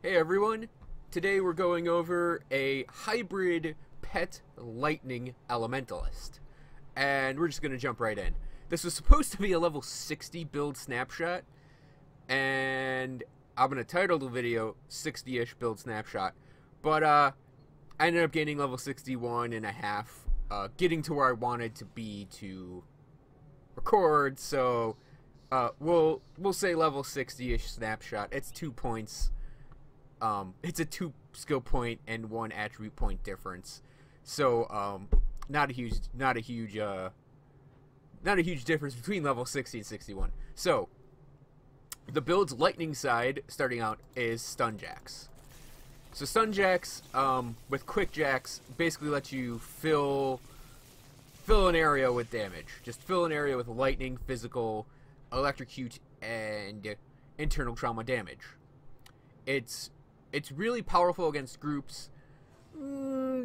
Hey everyone, today we're going over a hybrid pet lightning elementalist, and we're just going to jump right in. This was supposed to be a level 60 build snapshot, and I'm going to title the video 60-ish build snapshot, but I ended up gaining level 61 and a half, getting to where I wanted to be to record, so we'll say level 60-ish snapshot. It's 2 points. It's a 2 skill point and 1 attribute point difference, so not a huge difference between level 60 and 61. So the build's lightning side, starting out, is stun jacks. So stun jacks with quick jacks basically let you fill an area with damage. Just fill an area with lightning, physical, electrocute, and internal trauma damage. It's really powerful against groups.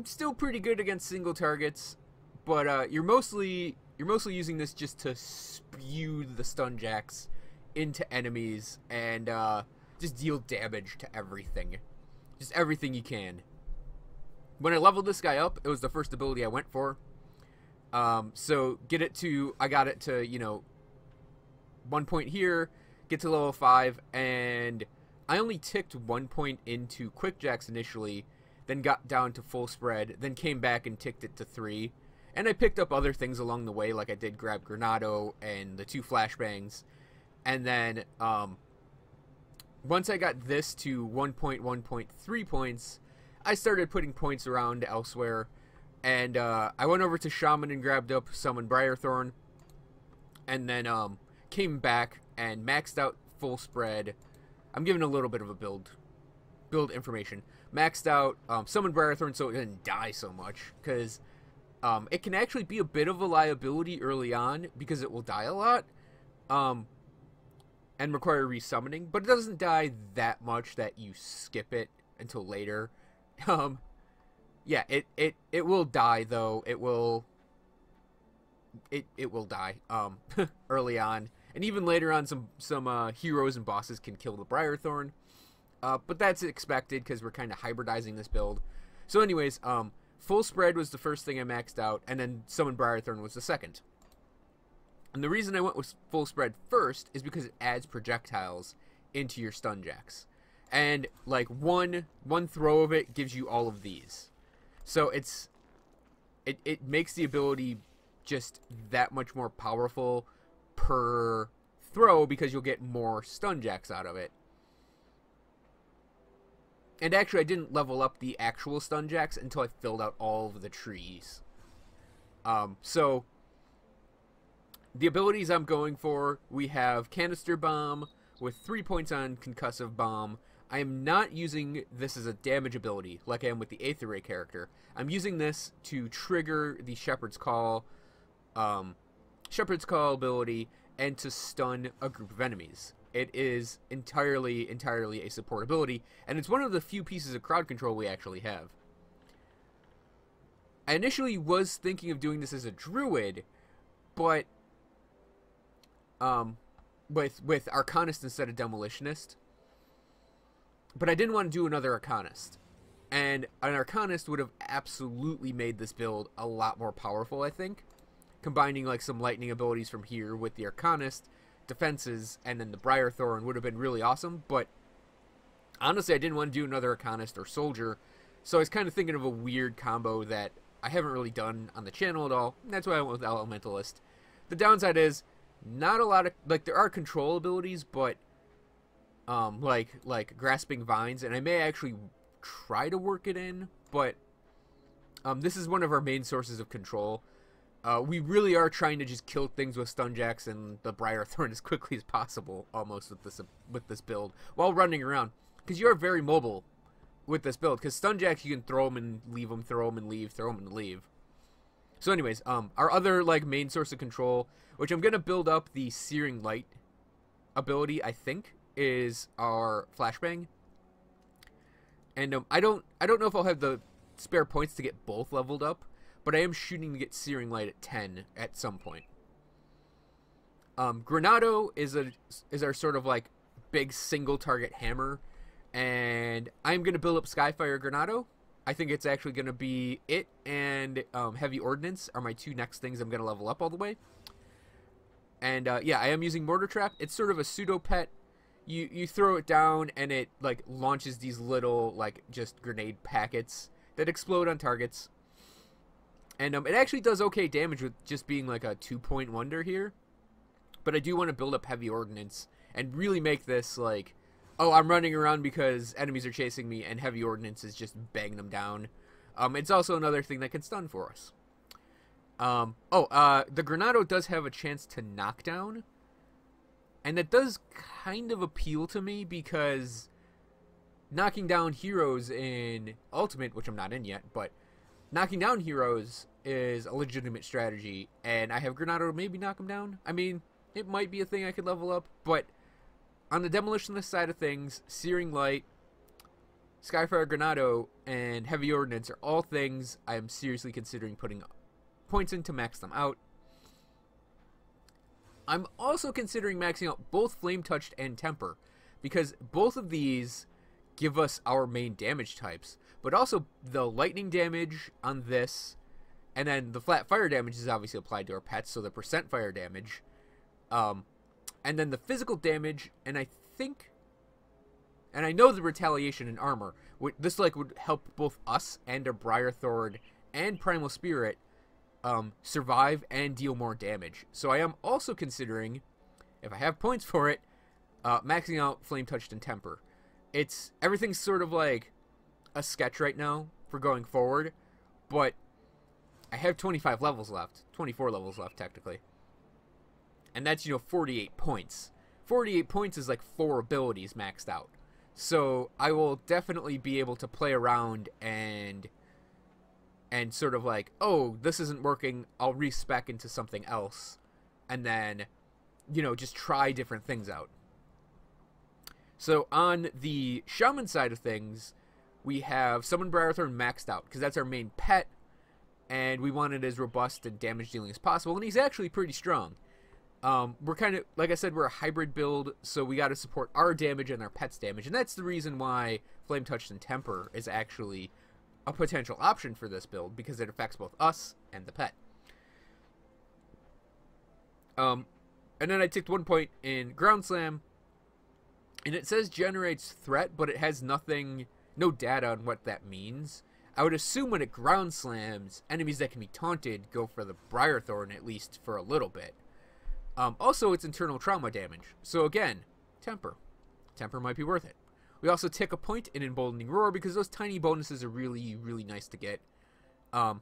Still pretty good against single targets, but you're mostly using this just to spew the stun jacks into enemies and just deal damage to everything, just everything you can. When I leveled this guy up, it was the first ability I went for. So I got it to 1 point here, get to level 5, and I only ticked 1 point into quick jacks initially, then got down to full spread, then came back and ticked it to 3. And I picked up other things along the way, like I did grab Granado and the 2 flashbangs. And then once I got this to 1.1.3 points, I started putting points around elsewhere. And I went over to Shaman and grabbed up Summon Briarthorn. And then came back and maxed out full spread. I'm giving a little bit of a build information. Maxed out Summon Briarthorn so it doesn't die so much, because it can actually be a bit of a liability early on because it will die a lot and require resummoning, but it doesn't die that much that you skip it until later. Yeah, it will die though. It will die early on. And even later on, some heroes and bosses can kill the Briarthorn. But that's expected because we're kind of hybridizing this build. So anyways, full spread was the first thing I maxed out, and then Summon Briarthorn was the second. And the reason I went with full spread first is because it adds projectiles into your stun jacks. And like one throw of it gives you all of these. So it makes the ability just that much more powerful per throw because you'll get more stun jacks out of it. And actually I didn't level up the actual stun jacks until I filled out all of the trees. So the abilities I'm going for, we have Canister Bomb with 3 points on Concussive Bomb. I am not using this as a damage ability like I am with the Aether Ray character. I'm using this to trigger the Shepherd's Call ability and to stun a group of enemies. It is entirely a support ability, and it's one of the few pieces of crowd control we actually have. I initially was thinking of doing this as a druid, but with Arcanist instead of Demolitionist. But I didn't want to do another Arcanist. And an Arcanist would have absolutely made this build a lot more powerful, I think. Combining like some lightning abilities from here with the Arcanist defenses and then the Briarthorn would have been really awesome, but honestly I didn't want to do another Arcanist or Soldier, so I was kind of thinking of a weird combo that I haven't really done on the channel at all, and that's why I went with Elementalist. The downside is not a lot of, like, there are control abilities, but like Grasping Vines, and I may actually try to work it in, but this is one of our main sources of control. We really are trying to just kill things with stun jacks and the Briarthorn as quickly as possible, almost with this build, while running around, because you are very mobile with this build. Because stun jacks, you can throw them and leave them, throw them and leave, throw them and leave. So, anyways, our other like main source of control, which I'm gonna build up the Searing Light ability, I think, is our Flashbang. And I don't know if I'll have the spare points to get both leveled up, but I am shooting to get Searing Light at 10 at some point. Granado is our sort of like big single target hammer And I'm going to build up Skyfire Granado. I think it's actually going to be it and Heavy Ordnance are my two next things I'm going to level up all the way. And yeah, I am using Mortar Trap. It's sort of a pseudo pet. You throw it down and it like launches these little like just grenade packets that explode on targets. And it actually does okay damage with just being like a 2-point wonder here. But I do want to build up Heavy Ordnance and really make this like, oh, I'm running around because enemies are chasing me and Heavy Ordnance is just banging them down. It's also another thing that can stun for us. The Granado does have a chance to knock down. And that does kind of appeal to me because knocking down heroes in Ultimate, which I'm not in yet, but knocking down heroes is a legitimate strategy. And I have Granado to maybe knock them down. I mean, it might be a thing I could level up, but on the Demolitionist side of things, Searing Light, Skyfire Granado, and Heavy Ordnance are all things I am seriously considering putting points in to max them out. I'm also considering maxing out both Flame Touched and Temper, because both of these give us our main damage types, but also the lightning damage on this, and then the flat fire damage is obviously applied to our pets, so the percent fire damage, and then the physical damage, and I know the retaliation and armor. This like would help both us and a Briarthorn and Primal Spirit survive and deal more damage. So I am also considering, if I have points for it, maxing out Flame Touched and Temper. Everything's sort of like a sketch right now for going forward, but I have 25 levels left, 24 levels left technically, and that's 48 points. 48 points is like 4 abilities maxed out, so I will definitely be able to play around and sort of like, oh, this isn't working, I'll respec into something else, and then, just try different things out. So on the Shaman side of things, we have Summon Briarthorn maxed out, because that's our main pet, and we want it as robust and damage dealing as possible, and he's actually pretty strong. We're kind of, like I said, we're a hybrid build, so we got to support our damage and our pet's damage, and that's the reason why Flame Touched and Temper is actually a potential option for this build, because it affects both us and the pet. And then I ticked 1 point in Ground Slam, and it says generates threat, but it has no data on what that means. I would assume when it Ground Slams, enemies that can be taunted go for the Briarthorn, at least for a little bit. Also, it's internal trauma damage, so again, Temper. Temper might be worth it. We also tick a point in Emboldening Roar because those tiny bonuses are really, really nice to get. And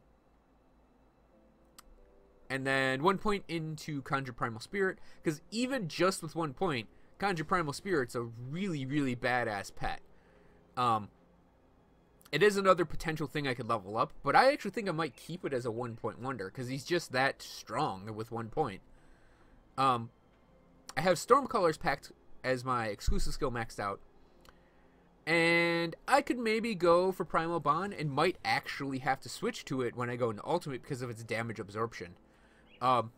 then 1 point into Conjure Primal Spirit, because even just with 1 point, Conjure Primal Spirit's a really, really badass pet. It is another potential thing I could level up, but I actually think I might keep it as a 1-point wonder, because he's just that strong with 1 point. I have Stormcaller's Pact as my exclusive skill maxed out. And I could maybe go for Primal Bond and might actually have to switch to it when I go into Ultimate because of its damage absorption. And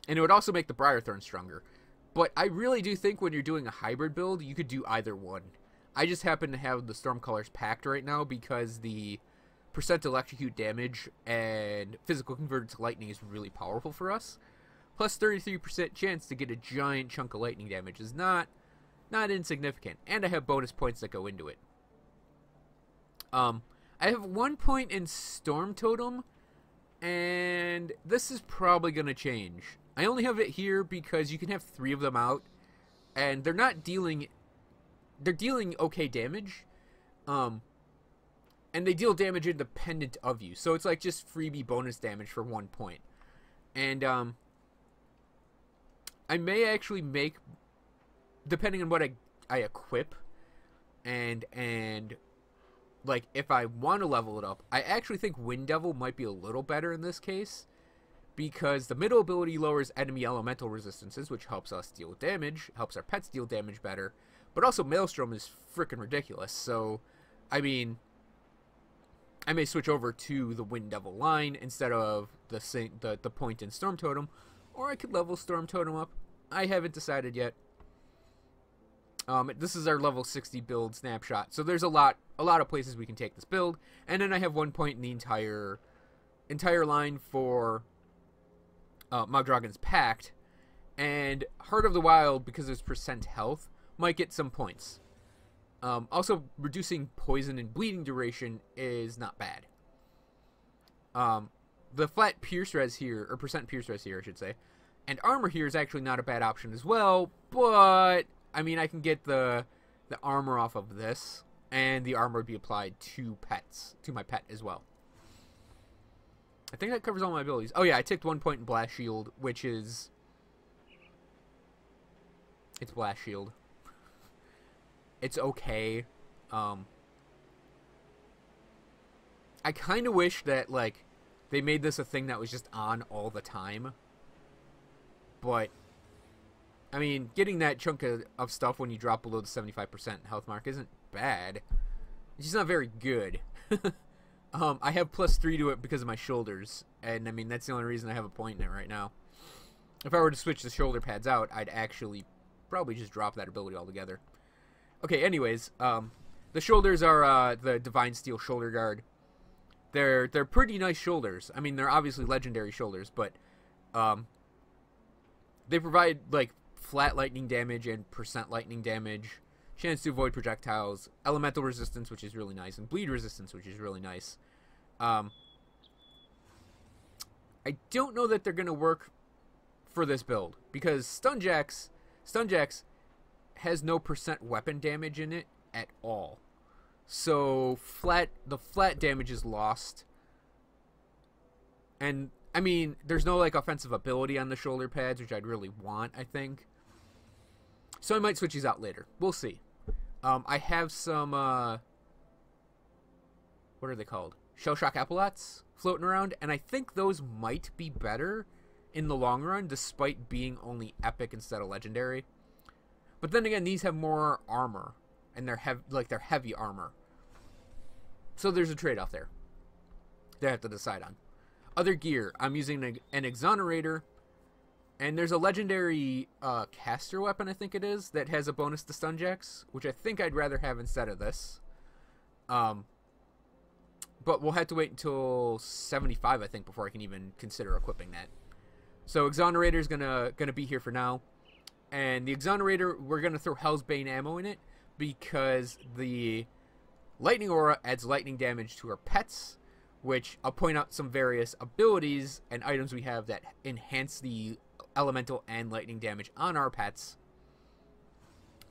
it would also make the Briarthorn stronger. But I really do think when you're doing a hybrid build, you could do either one. I just happen to have the Stormcaller's Pact right now because the percent electrocute damage and physical converted to lightning is really powerful for us. Plus 33% chance to get a giant chunk of lightning damage is not insignificant, and I have bonus points that go into it. I have 1 point in Storm Totem, and this is probably going to change. I only have it here because you can have 3 of them out, and they're dealing okay damage, and they deal damage independent of you, so it's like just freebie bonus damage for 1 point. And I may actually make, depending on what I equip, and like if I want to level it up, I actually think Wind Devil might be a little better in this case, because the middle ability lowers enemy elemental resistances, which helps us deal damage, helps our pets deal damage better, but also Maelstrom is freaking ridiculous, so I mean, I may switch over to the Wind Devil line instead of the point in Storm Totem, or I could level Storm Totem up. I haven't decided yet. This is our level 60 build snapshot. So there's a lot of places we can take this build. And then I have 1 point in the entire line for Magdragon's Pact. And Heart of the Wild, because there's percent health, might get some points. Also, reducing poison and bleeding duration is not bad. The flat pierce res here, or percent pierce res here, I should say, and armor here is actually not a bad option as well, but, I mean, I can get the armor off of this, and the armor would be applied to my pet as well. I think that covers all my abilities. Oh yeah, I ticked 1 point in Blast Shield, which is... It's Blast Shield. It's okay. I kind of wish that, like, they made this a thing that was just on all the time. But, I mean, getting that chunk of stuff when you drop below the 75% health mark isn't bad. It's just not very good. I have +3 to it because of my shoulders. And, I mean, that's the only reason I have a point in it right now. If I were to switch the shoulder pads out, I'd actually probably just drop that ability altogether. Okay, anyways, the shoulders are the Divine Steel Shoulder Guard. They're pretty nice shoulders. I mean, they're obviously legendary shoulders, but they provide, like, flat lightning damage and percent lightning damage, chance to avoid projectiles, elemental resistance, which is really nice, and bleed resistance, which is really nice. I don't know that they're going to work for this build, because Stunjacks has no percent weapon damage in it at all. So the flat damage is lost. And, I mean, there's no, like, offensive ability on the shoulder pads, which I'd really want, I think. So I might switch these out later. We'll see. I have some, what are they called? Shell Shock Epaulets floating around, and I think those might be better in the long run, despite being only epic instead of legendary. But then again, these have more armor, and they're heavy armor. So there's a trade-off there that I have to decide on. Other gear, I'm using an Exonerator, and there's a legendary caster weapon, I think it is, that has a bonus to Stunjacks, which I think I'd rather have instead of this. But we'll have to wait until 75, I think, before I can even consider equipping that. So Exonerator's gonna be here for now. And the Exonerator, we're gonna throw Hell's Bane ammo in it, because the Lightning Aura adds lightning damage to our pets, which I'll point out some various abilities and items we have that enhance the elemental and lightning damage on our pets.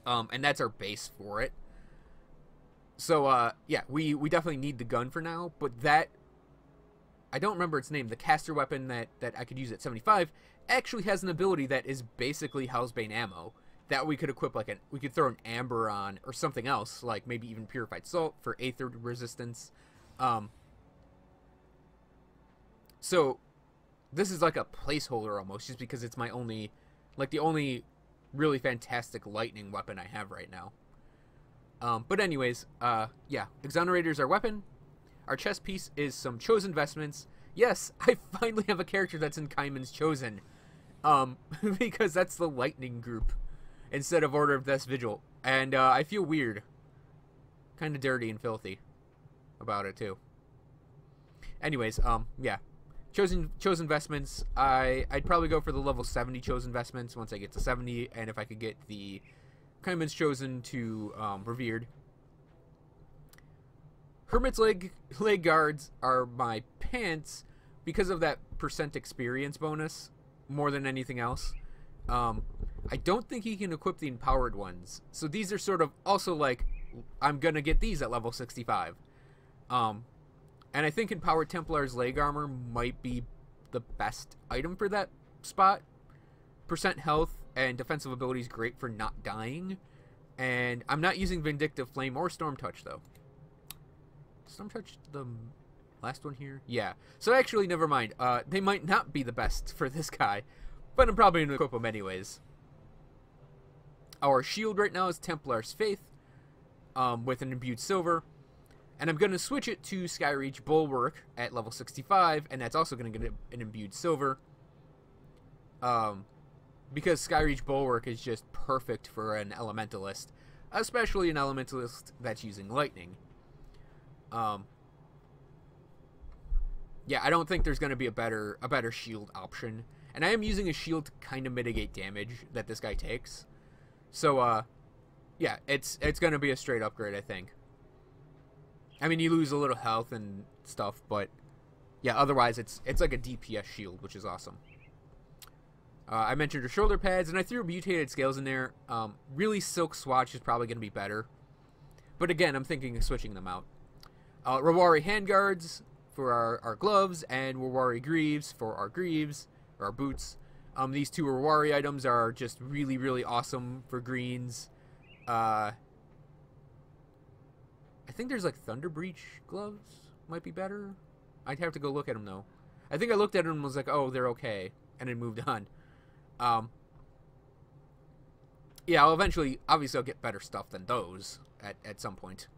And that's our base for it. So, yeah, we definitely need the gun for now, but that, I don't remember its name, the caster weapon that I could use at 75 actually has an ability that is basically Hell's Bane ammo that we could equip, like, we could throw an Amber on, or something else, like maybe even Purified Salt for Aether resistance. So, this is like a placeholder almost, just because it's my only, like, the only really fantastic lightning weapon I have right now. But anyways, yeah, Exonerator's our weapon. Our chest piece is some Chosen Vestments. Yes, I finally have a character that's in Kaiman's Chosen. Because that's the lightning group instead of Order of Death's Vigil. And, I feel weird. Kind of dirty and filthy about it, too. Anyways, yeah. Chosen Vestments. I'd probably go for the level 70 Chosen Vestments once I get to 70, and if I could get the Kaiman's Chosen to Revered. Hermit's leg guards are my pants because of that percent experience bonus more than anything else. I don't think he can equip the empowered ones. So these are sort of also like, I'm going to get these at level 65. And I think Empowered Templar's leg armor might be the best item for that spot. Percent health and defensive ability is great for not dying. And I'm not using Vindictive Flame or Storm Touch, though. Storm Touch, the last one here? Yeah. So actually, never mind. They might not be the best for this guy. But I'm probably going to equip them anyways. Our shield right now is Templar's Faith. With an imbued silver. And I'm going to switch it to Skyreach Bulwark at level 65. And that's also going to get an imbued silver. Because Skyreach Bulwark is just perfect for an Elementalist. especially an Elementalist that's using lightning. Yeah, I don't think there's going to be a better shield option. And I am using a shield to kind of mitigate damage that this guy takes. So, yeah, it's going to be a straight upgrade, I think. I mean, you lose a little health and stuff, but yeah, otherwise it's like a DPS shield, which is awesome. I mentioned her shoulder pads, and I threw mutated scales in there. Really, Silk Swatch is probably going to be better. But again, I'm thinking of switching them out. Rawari handguards for our gloves, and Rawari greaves for our greaves, or our boots. These two Rawari items are just really, really awesome for greens. I think there's like Thunder Breach gloves might be better. I'd have to go look at them though. I think I looked at them and was like, oh, they're okay, and then moved on. Yeah, obviously I'll get better stuff than those at some point.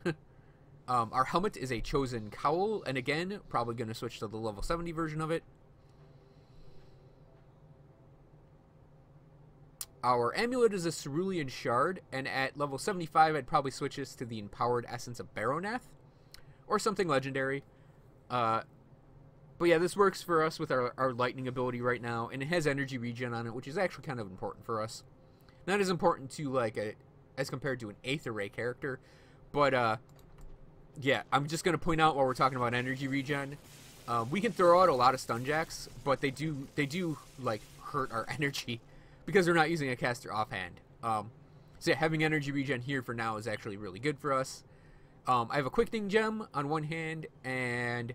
Our helmet is a Chosen Cowl, and again, probably going to switch to the level 70 version of it. Our amulet is a Cerulean Shard, and at level 75, I'd probably switch this to the Empowered Essence of Baronath, or something legendary. But yeah, this works for us with our lightning ability right now, and it has energy regen on it, which is actually kind of important for us. Not as important to as compared to an Aether Ray character, but yeah, I'm just gonna point out while we're talking about energy regen, we can throw out a lot of stun jacks, but they do like hurt our energy because we're not using a caster offhand. So yeah, having energy regen here for now is actually really good for us. I have a quickening gem on one hand, and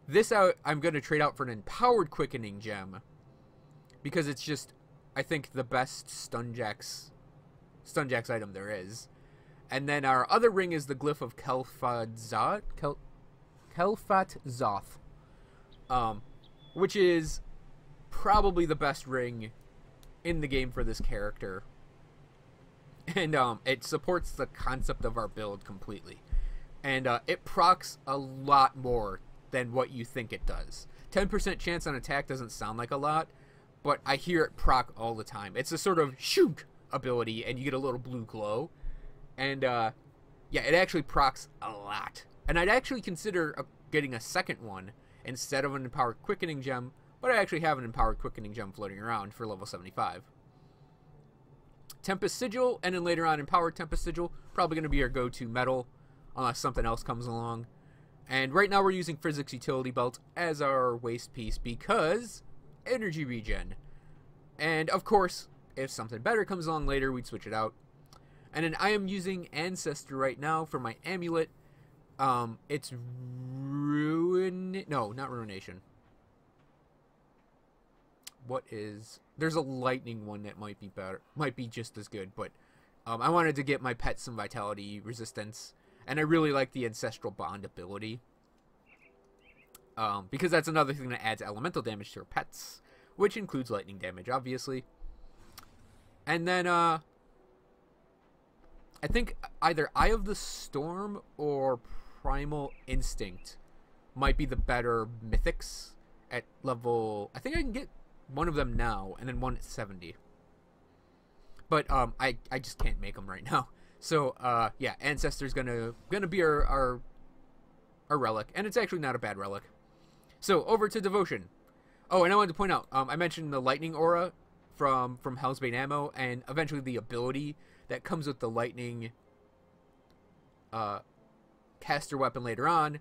this I'm going to trade out for an empowered quickening gem because it's just, I think, the best stun jacks item there is. And then our other ring is the Glyph of Kel'Thuzad, which is probably the best ring in the game for this character. And it supports the concept of our build completely. And it procs a lot more than what you think it does. 10% chance on attack doesn't sound like a lot, but I hear it proc all the time. It's a sort of shoot ability, and you get a little blue glow. And yeah, it actually procs a lot. And I'd actually consider getting a second one instead of an Empowered Quickening Gem, but I actually have an Empowered Quickening Gem floating around for level 75. Tempest Sigil, and then later on Empowered Tempest Sigil, probably going to be our go-to metal, unless something else comes along. And right now we're using Physics Utility Belt as our waist piece because energy regen. And of course, if something better comes along later, we'd switch it out. And then I am using Ancestor right now for my amulet. It's not Ruination. There's a lightning one that might be better, might be just as good, but I wanted to get my pet some vitality resistance, and I really like the Ancestral Bond ability, because that's another thing that adds elemental damage to our pets, which includes lightning damage, obviously. And then I think either Eye of the Storm or Primal Instinct might be the better mythics at level. I think I can get one of them now, and then one at 70. But I just can't make them right now. So yeah, Ancestor's gonna be our relic, and it's actually not a bad relic. So over to Devotion. Oh, and I wanted to point out, I mentioned the Lightning Aura from Hellsbane Ammo, and eventually the ability that comes with the Lightning caster weapon later on.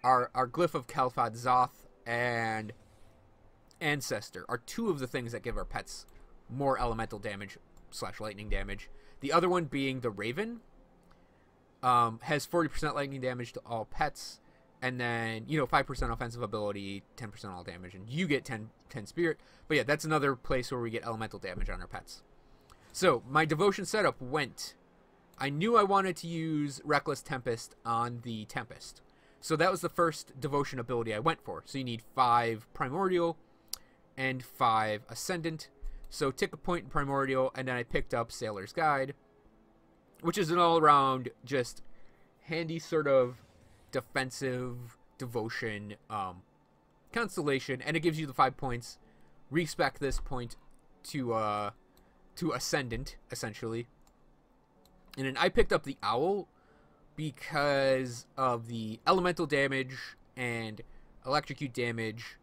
Our Glyph of Kel'Thuzad and Ancestor are two of the things that give our pets more elemental damage / lightning damage. The other one being the Raven has 40% lightning damage to all pets, and then 5% offensive ability, 10% all damage, and you get 10 spirit. But yeah, that's another place where we get elemental damage on our pets. So my Devotion setup went. I knew I wanted to use Reckless Tempest on the Tempest, so that was the first Devotion ability I went for. So you need 5 Primordial and 5 Ascendant. So tick a point in Primordial, and then I picked up Sailor's Guide, which is an all-around just handy sort of defensive Devotion constellation, and it gives you the 5 points. Respec this point to Ascendant, essentially. And then I picked up the Owl because of the elemental damage and electrocute damage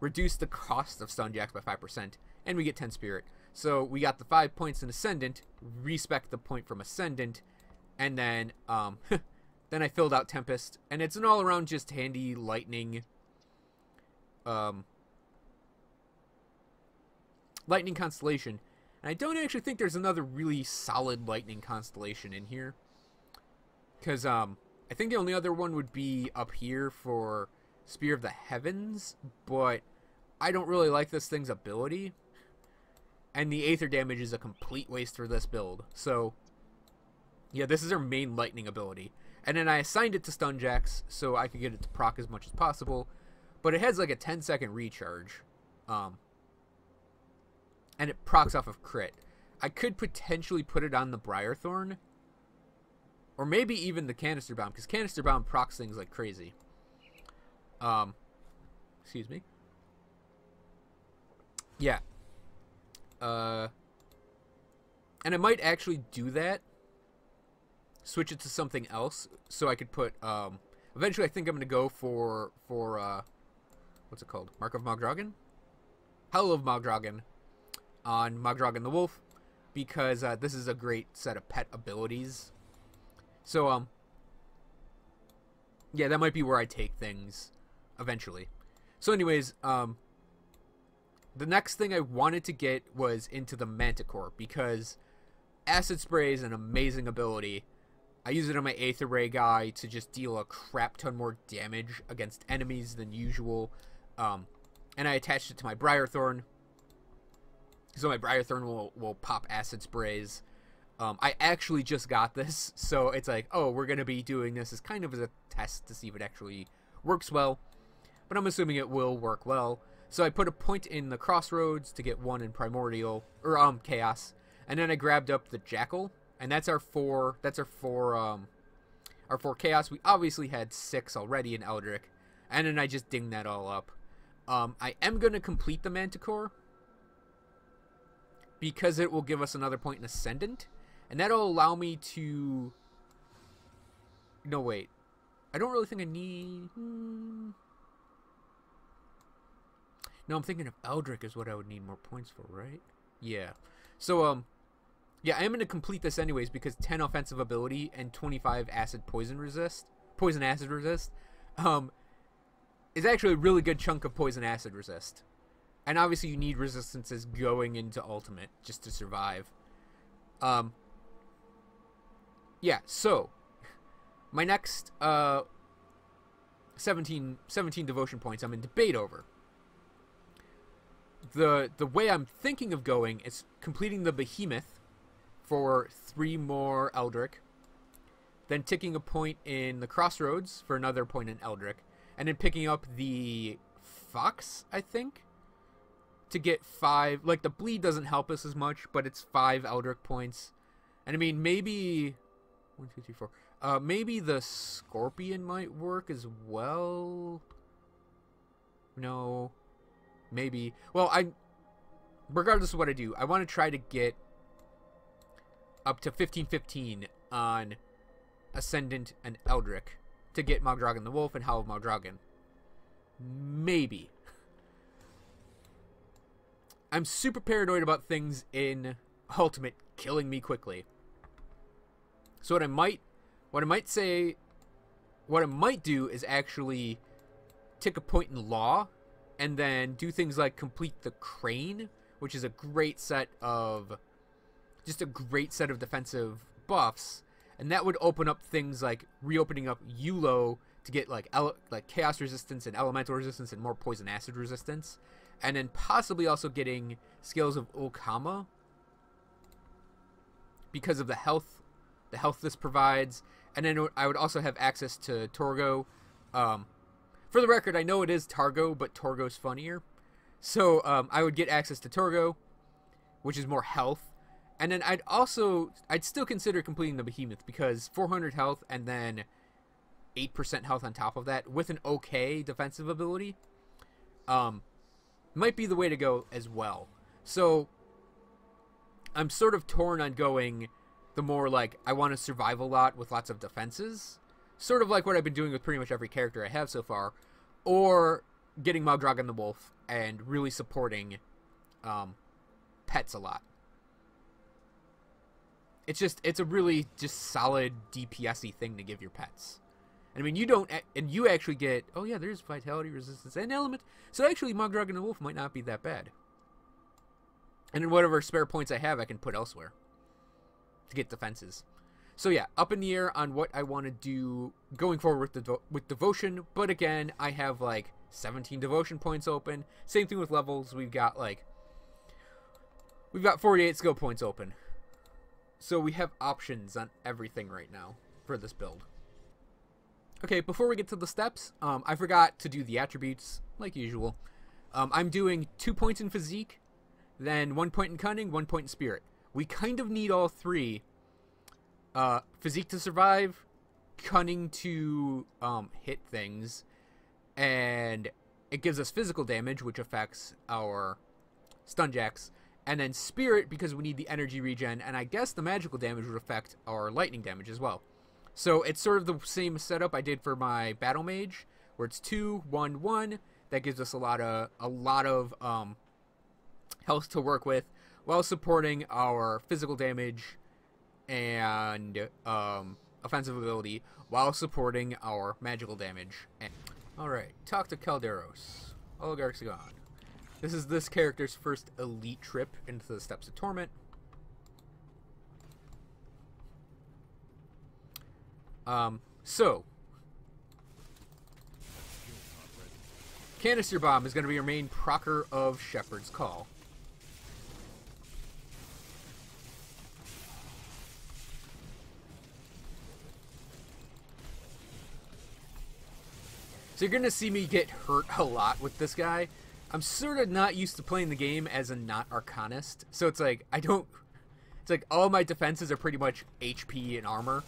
reduce the cost of Stunjacks by 5%, and we get 10 spirit. So we got the 5 points in Ascendant, respec the point from Ascendant, and then then I filled out Tempest, and it's an all-around just handy lightning lightning constellation. And I don't actually think there's another really solid lightning constellation in here, because I think the only other one would be up here for Spear of the Heavens, but I don't really like this thing's ability, and the Aether damage is a complete waste for this build. So yeah, this is our main lightning ability, and then I assigned it to Stunjacks so I could get it to proc as much as possible, but it has like a 10-second recharge, and it procs off of crit. I could potentially put it on the Briarthorn, or maybe even the Canister Bomb, because Canister Bomb procs things like crazy. Excuse me. Yeah. And I might actually do that. Switch it to something else, so I could put, eventually I think I'm going to go for, what's it called? Mark of Mogdragon? Howl of Mogdragon on Mogdragon the Wolf, because this is a great set of pet abilities. So, yeah, that might be where I take things eventually. So anyways, the next thing I wanted to get was into the Manticore, because Acid Spray is an amazing ability. I use it on my Aether Ray guy to just deal a crap ton more damage against enemies than usual. And I attached it to my Briarthorn, so my Briarthorn will pop Acid Sprays. I actually just got this, so it's like, oh, we're going to be doing this as kind of as a test to see if it actually works well. But I'm assuming it will work well. So I put a point in the Crossroads to get one in Primordial, or Chaos, and then I grabbed up the Jackal, and that's our four Chaos. We obviously had 6 already in Eldritch, and then I just dinged that all up. I am going to complete the Manticore, because it will give us another point in Ascendant, and that'll allow me to... No, wait. I don't really think I need... No, I'm thinking of Eldritch is what I would need more points for, right? Yeah. So, yeah, I am going to complete this anyways, because 10 offensive ability and 25 poison acid resist, is actually a really good chunk of poison acid resist. And obviously you need resistances going into Ultimate just to survive. Yeah, so my next 17 devotion points I'm in debate over. The way I'm thinking of going is completing the Behemoth for 3 more Eldritch, then ticking a point in the Crossroads for another point in Eldritch, and then picking up the Fox, I think, to get 5. Like, the bleed doesn't help us as much, but it's 5 Eldritch points. And I mean, maybe 1, 2, 3, 4. Maybe the Scorpion might work as well. No, maybe. Well, regardless of what I do, I want to try to get up to 15/15 on Ascendant and Eldritch to get Mogdragon the Wolf and Howl of Mogdragon. Maybe. I'm super paranoid about things in Ultimate killing me quickly. So what I might do is actually tick a point in Law, and then do things like complete the Crane, which is a great set of defensive buffs, and that would open up things like reopening up Yulo to get like chaos resistance and elemental resistance and more poison acid resistance, and then possibly also getting skills of Okama because of the health this provides. And then I would also have access to Torgo. For the record, I know it is Targo, but Torgo's funnier. So I would get access to Torgo, which is more health. And then I'd still consider completing the Behemoth, because 400 health and then 8% health on top of that with an okay defensive ability might be the way to go as well. So I'm sort of torn on going the more like I want to survive a lot with lots of defenses, sort of like what I've been doing with pretty much every character I have so far, or getting Mogdragon the Wolf and really supporting pets a lot. It's a really just solid DPS-y thing to give your pets. And I mean, you actually get, oh yeah, there's vitality, resistance, and element. So actually, Mogdragon the Wolf might not be that bad. And then whatever spare points I have, I can put elsewhere to get defenses. So yeah, up in the air on what I want to do going forward with devotion. But again, I have like 17 devotion points open. Same thing with levels. We've got 48 skill points open. So we have options on everything right now for this build. Okay, before we get to the steps, I forgot to do the attributes like usual. I'm doing 2 points in physique, then 1 point in cunning, 1 point in spirit. We kind of need all three. Physique to survive, cunning to hit things, and it gives us physical damage, which affects our stun jacks, and then spirit because we need the energy regen, and I guess the magical damage would affect our lightning damage as well. So it's sort of the same setup I did for my battle mage, where it's 2, 1, 1. That gives us a lot of health to work with, while supporting our physical damage and offensive ability, while supporting our magical damage. Alright, talk to Calderos. Oligarch's gone. This is this character's first elite trip into the Steppes of Torment. So Canister Bomb is going to be your main procer of Shepherd's Call. So you're going to see me get hurt a lot with this guy. I'm sort of not used to playing the game as a not Arcanist. So it's like, it's like all my defenses are pretty much HP and armor.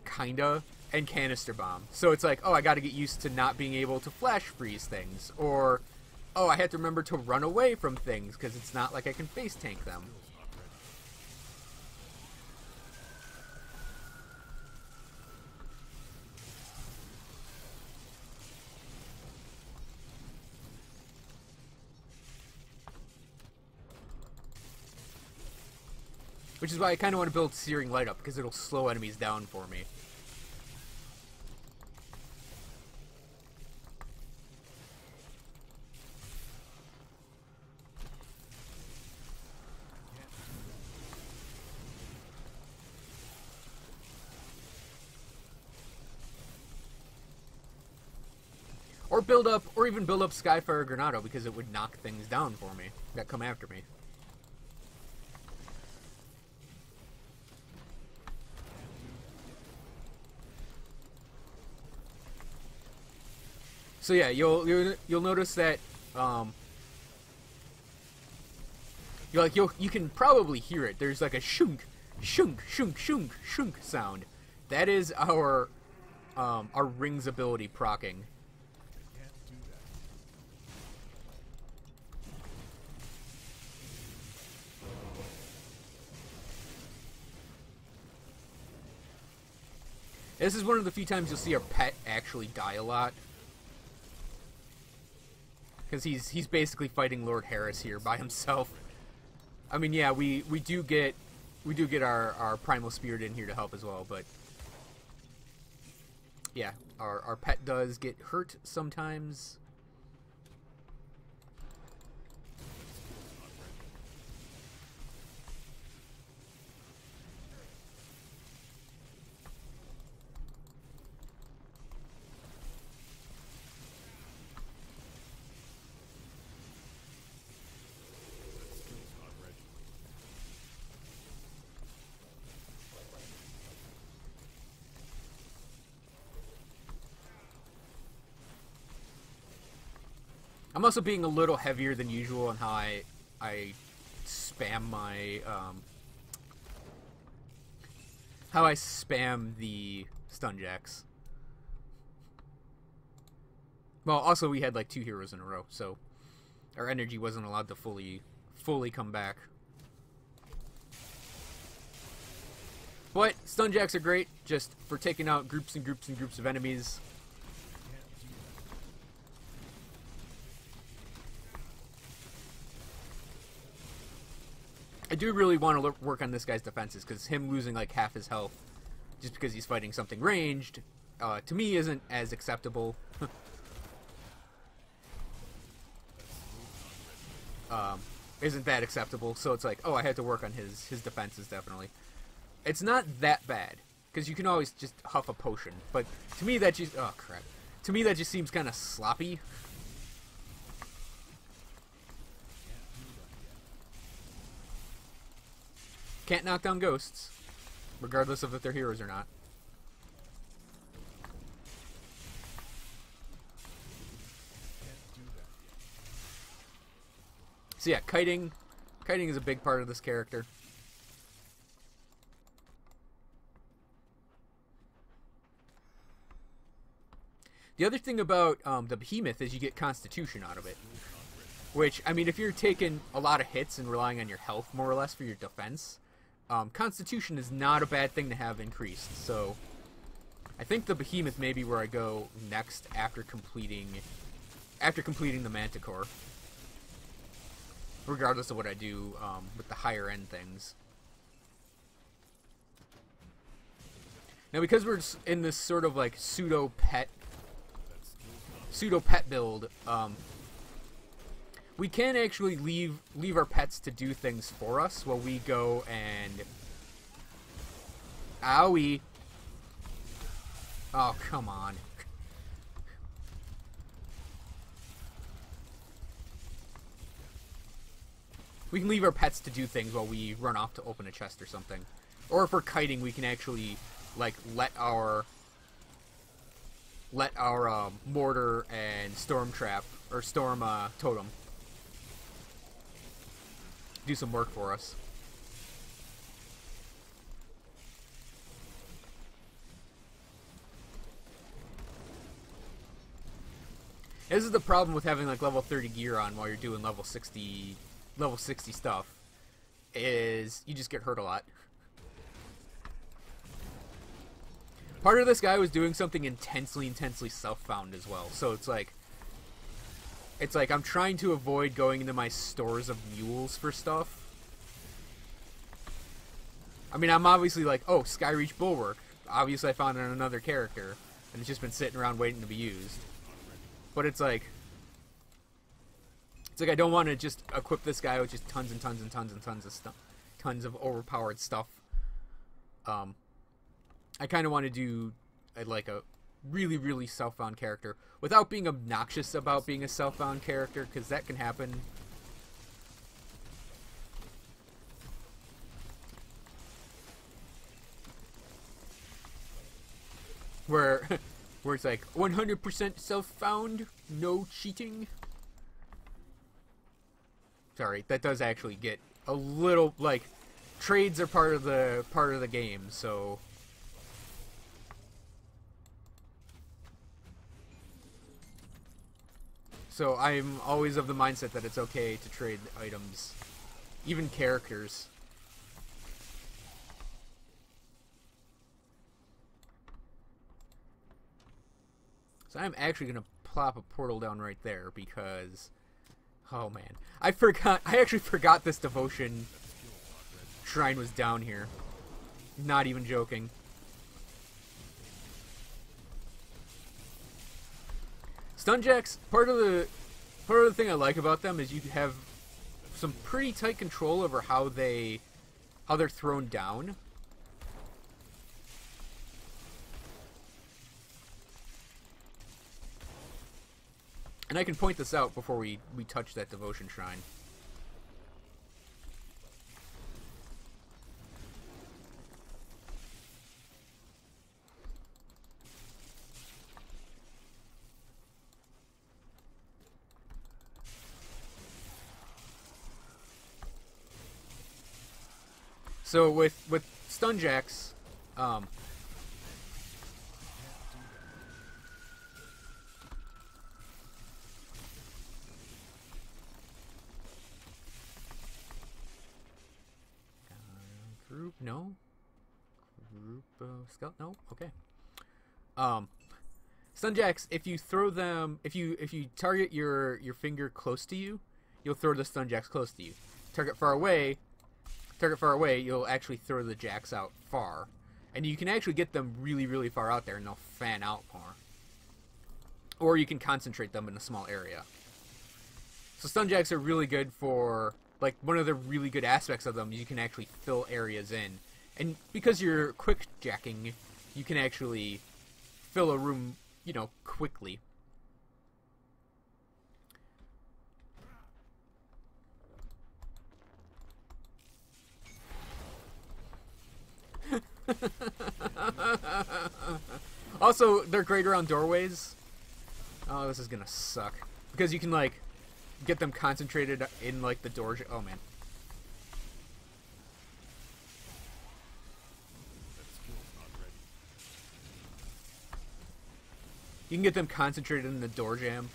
Kinda. And Canister Bomb. So it's like, oh, I gotta get used to not being able to flash freeze things. Or, oh, I have to remember to run away from things because it's not like I can face tank them. Which is why I kind of want to build Searing Light up, because it'll slow enemies down for me. Or even build up Skyfire Granado, because it would knock things down for me that come after me. So yeah, you'll notice that you can probably hear it. There's like a shunk, shunk, shunk, shunk, shunk sound. That is our rings ability proccing. This is one of the few times you'll see our pet actually die a lot. Because he's basically fighting Lord Harris here by himself. I mean, yeah, we do get our Primal Spirit in here to help as well, but yeah, our pet does get hurt sometimes. I'm also being a little heavier than usual on how I spam my how I spam the stun jacks. Well, also we had like 2 heroes in a row, so our energy wasn't allowed to fully come back. But stun jacks are great just for taking out groups and groups and groups of enemies. I do really want to work on this guy's defenses, because him losing like half his health just because he's fighting something ranged, to me isn't as acceptable. Isn't that acceptable? So it's like, oh, I had to work on his defenses, definitely. It's not that bad, because you can always just huff a potion. But to me that just, oh crap. To me that just seems kind of sloppy. Can't knock down ghosts, regardless of if they're heroes or not. So yeah, kiting is a big part of this character. The other thing about the behemoth is you get constitution out of it. Which, I mean, if you're taking a lot of hits and relying on your health more or less for your defense, constitution is not a bad thing to have increased. So I think the behemoth may be where I go next after completing the Manticore. Regardless of what I do with the higher end things. Now, because we're in this sort of like pseudo pet build, we can actually leave our pets to do things for us while we go and... Owie! Oh, come on. We can leave our pets to do things while we run off to open a chest or something. Or if we're kiting, we can actually, like, let our mortar and storm trap, or storm totem, do some work for us. This is the problem with having like level 30 gear on while you're doing level 60 stuff, is you just get hurt a lot. Part of this guy was doing something intensely self-found as well, so it's like I'm trying to avoid going into my stores of mules for stuff. I mean, I'm obviously like, oh, Skyreach Bulwark. Obviously I found it on another character, and it's just been sitting around waiting to be used. But it's like I don't want to just equip this guy with just tons and tons and tons and tons of stuff, tons of overpowered stuff. I kind of want to do like a really self-found character without being obnoxious about being a self-found character, because that can happen. Where it's like 100% self-found, no cheating. Sorry, that does actually get a little, like, trades are part of the game, so I'm always of the mindset that it's okay to trade items, even characters. So I'm actually gonna plop a portal down right there because, oh man, I actually forgot this devotion shrine was down here. Not even joking. Stunjacks, part of the thing I like about them is you have some pretty tight control over how they're thrown down. And I can point this out before we touch that devotion shrine. So with Stunjacks, group, no? skeleton? No? Okay. Stunjacks, if you throw them, if you target your finger close to you, you'll throw the stunjacks close to you. Target far away, you'll actually throw the jacks out far. And you can actually get them really, really far out there, and they'll fan out more. Or you can concentrate them in a small area. So stunjacks are really good for, like, one of the really good aspects of them, you can actually fill areas in. And because you're quick jacking, you can actually fill a room, you know, quickly. Also, they're great around doorways. Oh, this is gonna suck. Because you can, like, get them concentrated in, like, the door. Oh, man. You can get them concentrated in the door jam.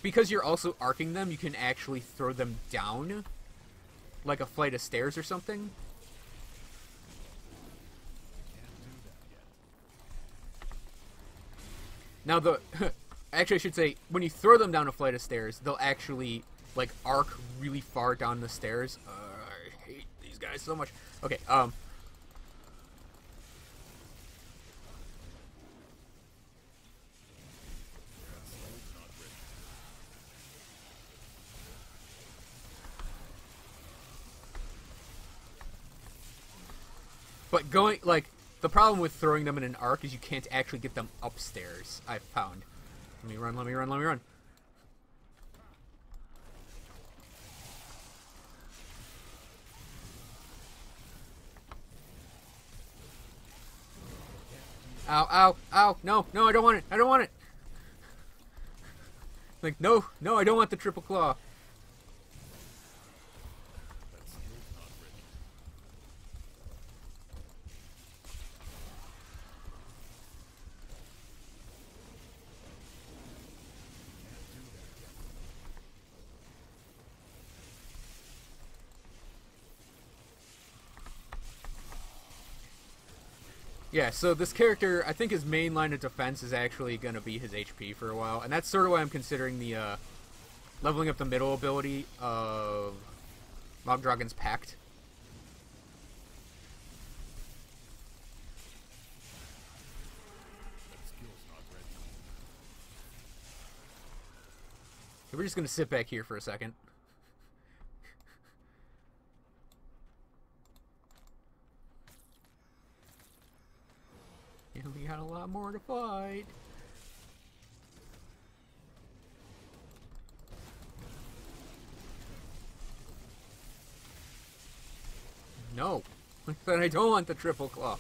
Because you're also arcing them, you can actually throw them down, like a flight of stairs or something. Now actually I should say, when you throw them down a flight of stairs, they'll actually, like, arc really far down the stairs. I hate these guys so much. Okay, but going, like, the problem with throwing them in an arc is you can't actually get them upstairs, I've found. Let me run, let me run, let me run. Ow, ow, ow, no, no, I don't want it, I don't want it. Like, no, no, I don't want the triple claw. Yeah, so this character, I think his main line of defense is actually going to be his HP for a while, and that's sort of why I'm considering the leveling up the middle ability of Mogdragon's Pact. Okay, we're just going to sit back here for a second. Yeah, we got a lot more to fight. No, but I don't want the triple claw.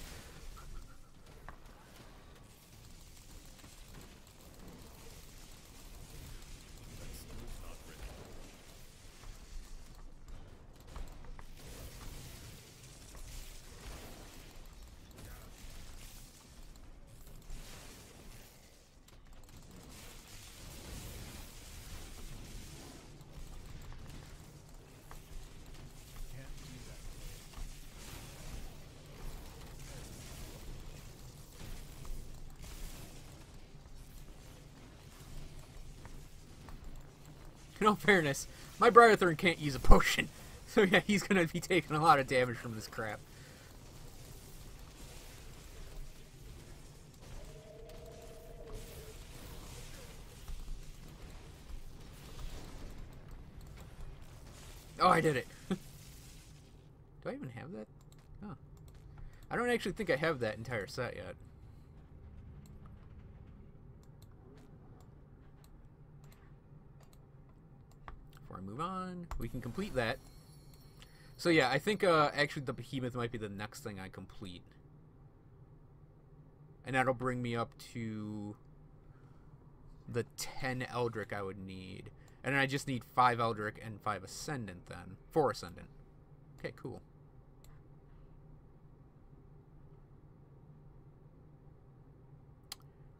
In all fairness, my Briarthorn can't use a potion. So yeah, he's gonna be taking a lot of damage from this crap. Oh, I did it. Do I even have that? Oh. I don't actually think I have that entire set yet. Before I move on, we can complete that. So yeah, I think actually the Behemoth might be the next thing I complete. And that'll bring me up to the 10 Eldritch I would need. And then I just need 5 Eldritch and 5 Ascendant then. 4 Ascendant. Okay, cool.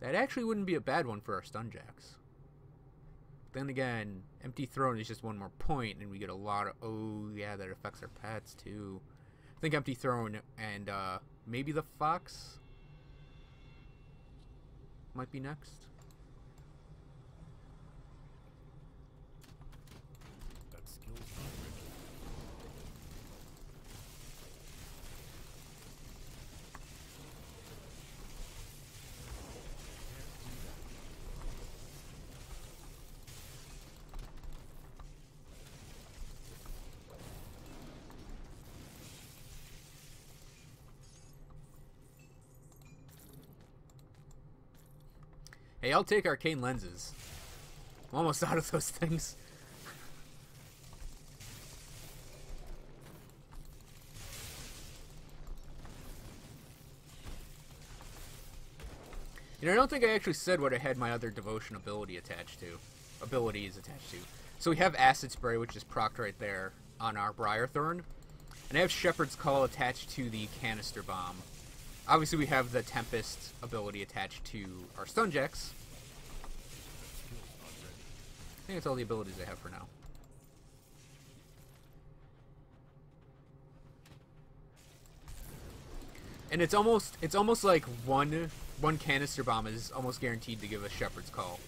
That actually wouldn't be a bad one for our Stunjacks. Then again, Empty Throne is just one more point, and we get a lot of... Oh, yeah, that affects our pets, too. I think Empty Throne and maybe the Fox might be next. That skill's not ready. Hey, I'll take arcane lenses. I'm almost out of those things. You know, I don't think I actually said what I had my other devotion abilities attached to. So we have Acid Spray, which is procced right there on our Briarthorn. And I have Shepherd's Call attached to the Canister Bomb. Obviously, we have the Tempest ability attached to our Stunjacks. I think that's all the abilities I have for now. And it's almost like one Canister Bomb is almost guaranteed to give a Shepherd's Call.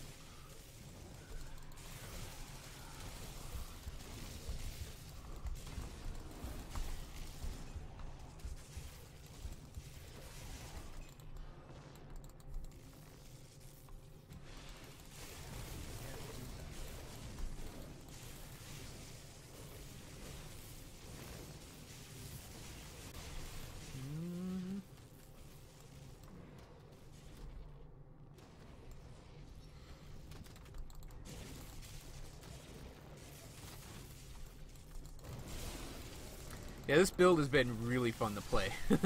Yeah, this build has been really fun to play. It's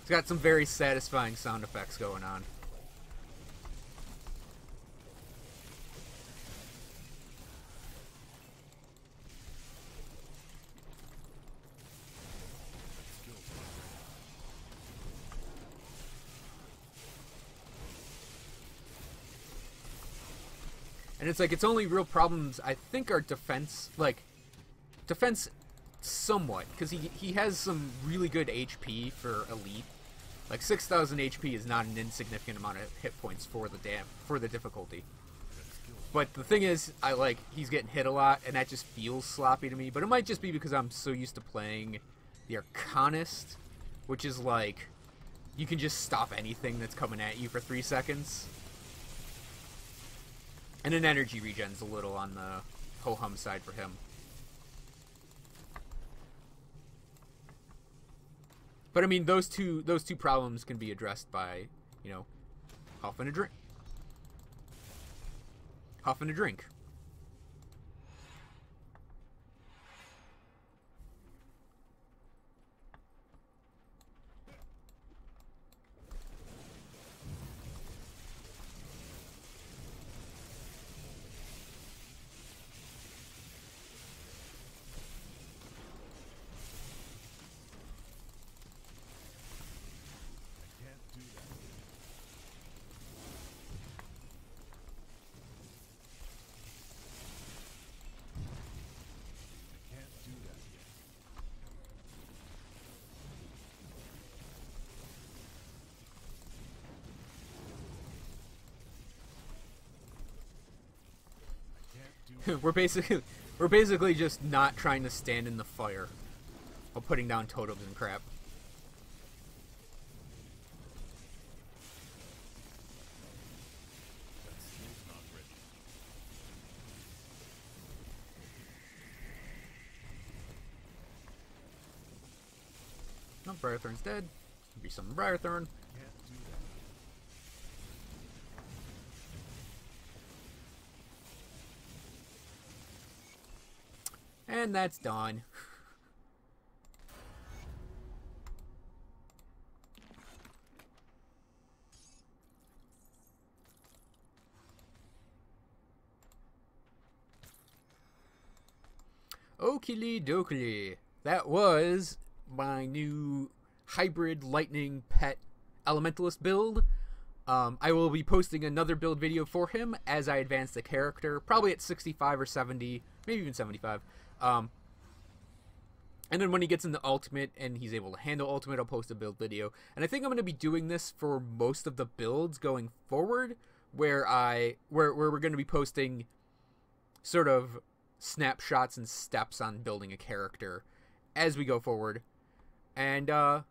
got some very satisfying sound effects going on. And it's like, its only real problems, I think, are defense. Like, defense somewhat, because he has some really good HP for Elite. Like, 6,000 HP is not an insignificant amount of hit points for the difficulty. But the thing is, he's getting hit a lot, and that just feels sloppy to me. But it might just be because I'm so used to playing the Arcanist, which is like, you can just stop anything that's coming at you for 3 seconds. And an energy regen's a little on the ho-hum side for him. But I mean, those two problems can be addressed by, you know, huffing a drink. Huffing a drink. We're basically just not trying to stand in the fire while putting down totems and crap. Oh, Briarthorn's dead. Be some Briarthorn. And that's done. Okie dokie. That was my new hybrid lightning pet elementalist build. I will be posting another build video for him as I advance the character, probably at 65 or 70, maybe even 75. And then when he gets in the ultimate and he's able to handle ultimate, I'll post a build video. And I think I'm going to be doing this for most of the builds going forward, where we're going to be posting sort of snapshots and steps on building a character as we go forward. And I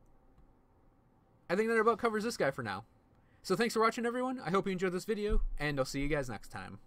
think that about covers this guy for now. So thanks for watching, everyone. I hope you enjoyed this video, and I'll see you guys next time.